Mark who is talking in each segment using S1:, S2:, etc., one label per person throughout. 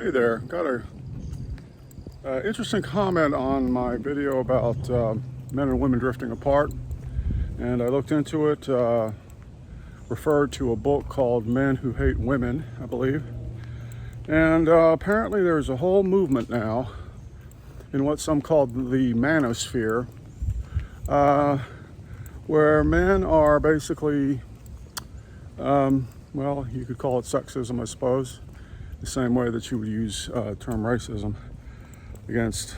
S1: Hey there, got a interesting comment on my video about men and women drifting apart, and I looked into it, referred to a book called Men Who Hate Women, I believe, and apparently there's a whole movement now in what some call the manosphere, where men are basically, well, you could call it sexism, I suppose, the same way that you would use term racism against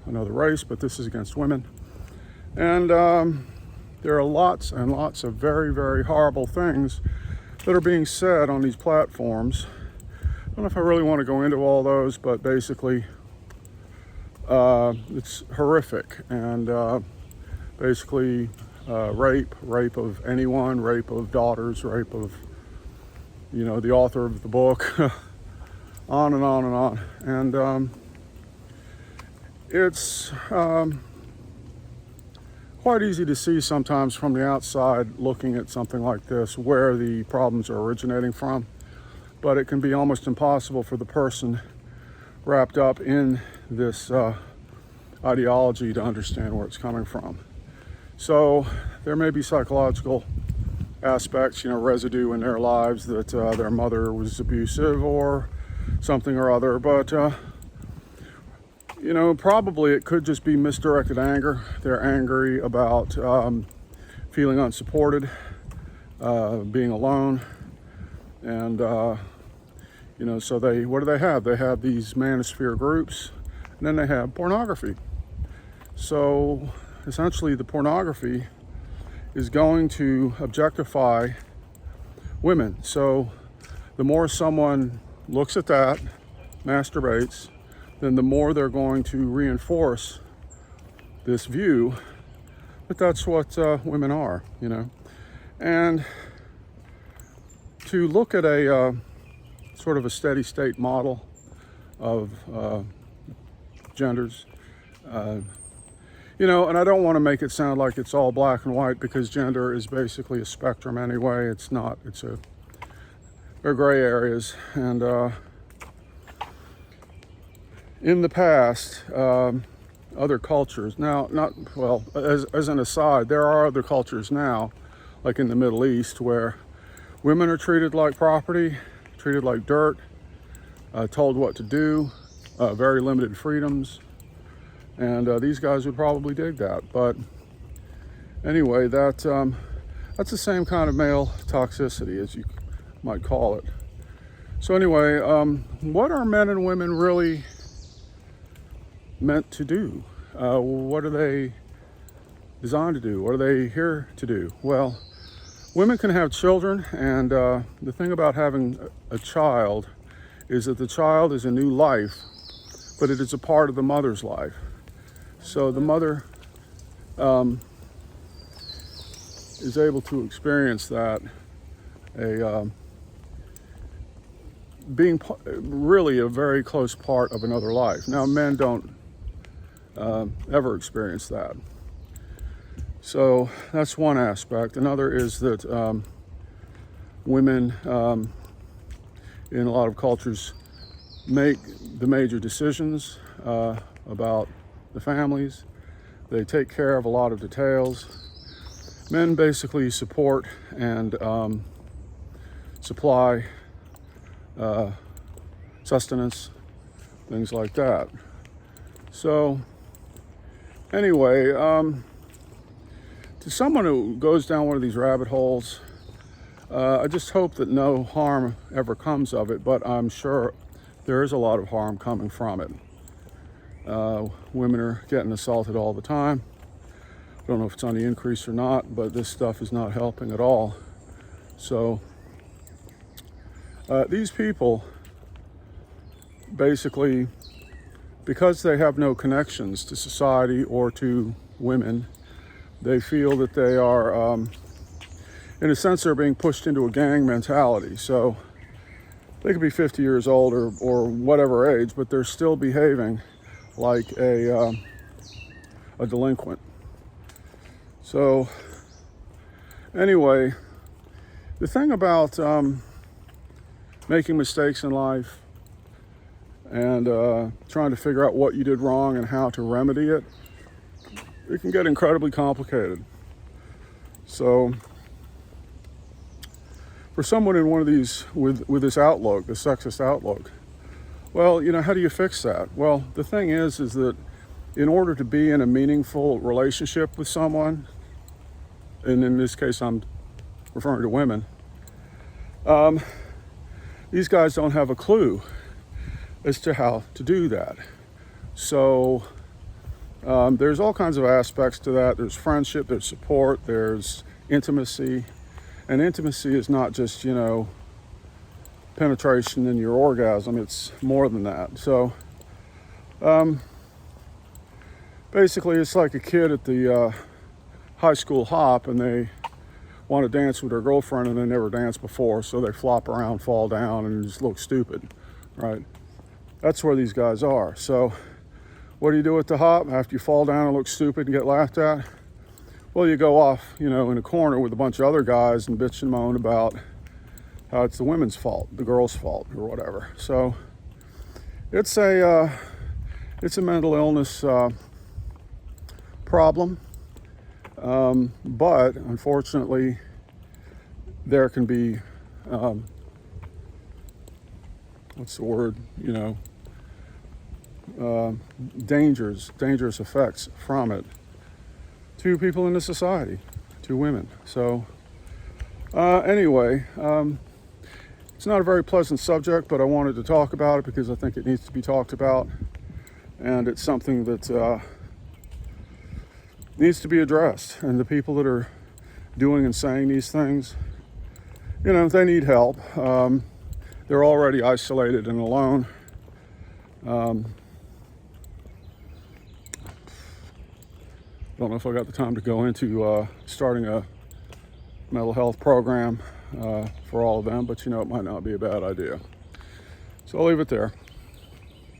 S1: another race, but this is against women. And there are lots and lots of very, very horrible things that are being said on these platforms. I don't know if I really want to go into all those, but basically it's horrific. And basically rape of anyone, rape of daughters, rape of the author of the book, on and on and on. And it's quite easy to see sometimes from the outside looking at something like this where the problems are originating from, but it can be almost impossible for the person wrapped up in this ideology to understand where it's coming from. So there may be psychological aspects, residue in their lives that their mother was abusive or something or other, but probably it could just be misdirected anger. They're angry about feeling unsupported, being alone, and so what do they have? They have these manosphere groups, and then they have pornography. So essentially the pornography is going to objectify women. So the more someone looks at that, masturbates, then the more they're going to reinforce this view that that's what women are, And to look at a sort of a steady state model of genders, and I don't want to make it sound like it's all black and white, because gender is basically a spectrum anyway. It's not. There are gray areas. And in the past, other cultures, now, as an aside, there are other cultures now, like in the Middle East, where women are treated like property, treated like dirt, told what to do, very limited freedoms. And these guys would probably dig that. But anyway, that's the same kind of male toxicity, as you might call it. So anyway, what are men and women really meant to do? What are they designed to do? What are they here to do? Well, women can have children, and the thing about having a child is that the child is a new life, but it is a part of the mother's life. So the mother is able to experience that, being really a very close part of another life. Now, men don't ever experience that. So that's one aspect. Another is that women in a lot of cultures make the major decisions about the families. They take care of a lot of details. Men basically support and supply sustenance, things like that. So anyway, to someone who goes down one of these rabbit holes, I just hope that no harm ever comes of it, but I'm sure there is a lot of harm coming from it. Women are getting assaulted all the time. I don't know if it's on the increase or not, but this stuff is not helping at all. So these people basically, because they have no connections to society or to women, they feel that they are, in a sense, they're being pushed into a gang mentality. So they could be 50 years old or whatever age, but they're still behaving like a delinquent. So anyway, the thing about making mistakes in life, and trying to figure out what you did wrong and how to remedy it, it can get incredibly complicated. So for someone in one of these with this outlook, the sexist outlook, well, how do you fix that? Well, the thing is that in order to be in a meaningful relationship with someone, and in this case I'm referring to women, these guys don't have a clue as to how to do that. So there's all kinds of aspects to that. There's friendship, there's support, there's intimacy. And intimacy is not just, penetration and your orgasm. It's more than that. So basically it's like a kid at the high school hop, and they want to dance with their girlfriend and they never danced before, so they flop around, fall down, and just look stupid, right? That's where these guys are. So what do you do at the hop after you fall down and look stupid and get laughed at? Well, you go off, in a corner with a bunch of other guys and bitch and moan about how it's the women's fault, the girl's fault, or whatever. So it's a mental illness problem. But unfortunately, there can be, dangerous effects from it to people in the society, to women. So anyway, it's not a very pleasant subject, but I wanted to talk about it because I think it needs to be talked about, and it's something that needs to be addressed. And the people that are doing and saying these things, they need help. They're already isolated and alone. Don't know if I got the time to go into starting a mental health program for all of them, but it might not be a bad idea. So I'll leave it there.